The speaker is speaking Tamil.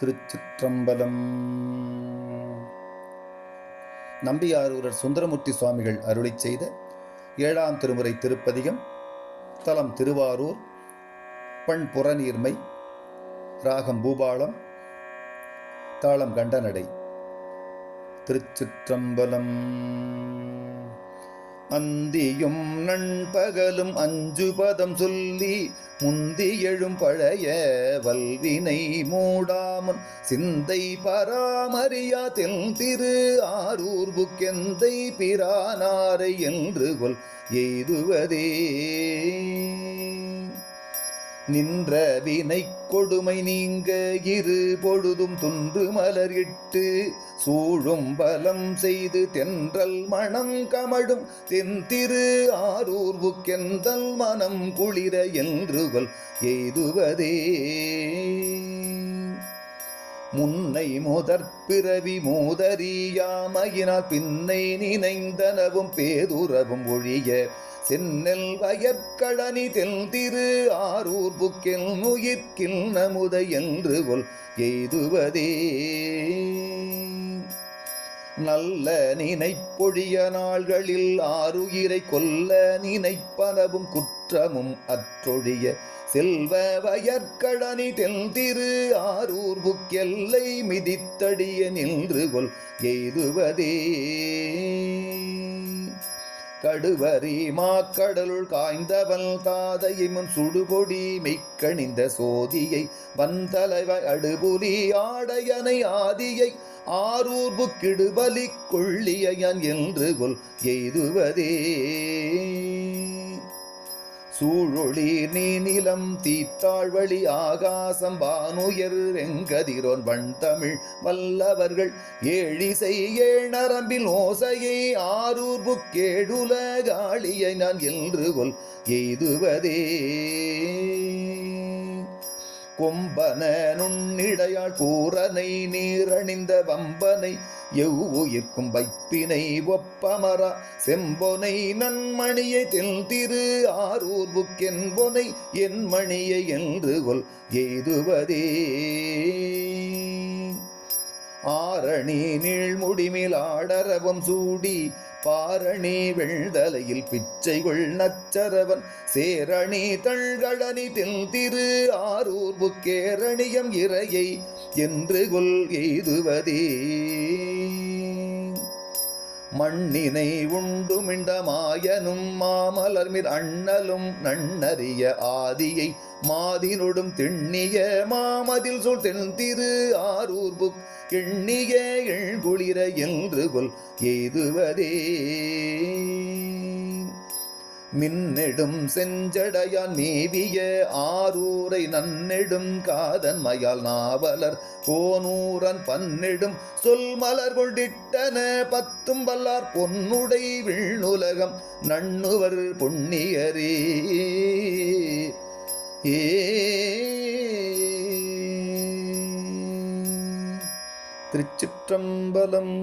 திருச்சிற்றம்பலம். நம்பியாரூரர் சுந்தரமூர்த்தி சுவாமிகள் அருளிச் செய்த 7ஆம் திருமுறை திருப்பதிகம். தலம் திருவாரூர். பண் புறநீர்மை. ராகம் பூபாளம். தாளம் கண்டநடை. திருச்சிற்றம்பலம். அந்தியும் நண்பகலும் 5 பதம் சொல்லி முந்தி எழும் பழைய வல்வினை மூடாமன் சிந்தை பராமரியா தென் திரு ஆரூர் புக்கெந்தை பிரானாரை என்று கொல் எய்துவதே. நின்ற வினை கொடுமை நீங்க இரு பொழுதும் துன்று மலர் இட்டு சூழும் பலம் செய்து தென்றல் மணம் கமழும் தென் திரு ஆரூர் புக்கெந்தல் மனம் குளிர என்று கொல் எய்துவதே. முன்னை முதற்பிறவி மூதறியாமையினால் பின்னை நினைந்தனவும் பேதுறவும் ஒழிய சென்னல் வயற்கழனி தென் திரு ஆரூர் புக்கில் நுயிர்க்கில் நமுத என்று கொல் எய்துவதே. நல்ல நினைப்பொழிய நாள்களில் ஆருயிரை கொல்ல நினைப்பனவும் குற்றமும் அற்றொழிய செல்வ வயற்கழனி தென் திரு ஆரூர் புக்கெல்லை மிதித்தடிய நின்று கொல் எய்துவதே. கடுவரி மாக்கடலுள் காய்ந்தவன் தாதையும் சுடுபொடி மெய்க்கணிந்த சோதியை வந்தலைவ அடுபுலி ஆடையனை ஆதியை ஆரூர் புக்கிடுபலி கொள்ளியன் என்று கொல் எய்துவதே. சூழொளி நீ நிலம் தீத்தாழ்வழி ஆகாசம் வானுயர் வெங்கதிரோன் வண்தமிழ் வல்லவர்கள் ஏழிசை ஏழரம்பில் ஓசையை ஆரூர் புக்கேடுலகாளியை நான் என்று கொல் எய்துவதே. கொம்பன நுண்ணிடையாள் பூரனை நீரணிந்த வம்பனை எவ்வுயிர்க்கும் வைப்பினை ஒப்பமரா செம்பொனை நன்மணியை தென் திரு ஆரூர் புக்கென்பொனை என் மணியை என்று கொல் எய்துவதே. ஆரணி நீழ்முடிமில் ஆடரவம் சூடி பாரணி வெள்தலையில் பிச்சைகள் நச்சரவன் சேரணி தழ்கழனி தென் திரு ஆரூர் புக்கேரணியம் இறையை என்று கொல் எய்துவதே. மண்ணினை உண்டுமிண்ட மாயனும் மாமலர்மிர் அண்ணலும் நன்னறிய ஆதியை மாதினொடும் திண்ணிய மாமதில் சொல் தென் திரு ஆரூர் புக் எண்ணிய எழ்குளிர என்று கொல் எய்துவதே. மின்னெடும் செஞ்சடையான் மேவிய ஆரூரை நன்னெடும் காதன்மையால் நாவலர் கோனூரன் பன்னெடும் சொல் மலர் கொண்டிட்டன 10 வல்லார் பொன்னுடை விண்ணுலகம் நண்ணுவர் புண்ணியரே. திருச்சிற்றம்பலம்.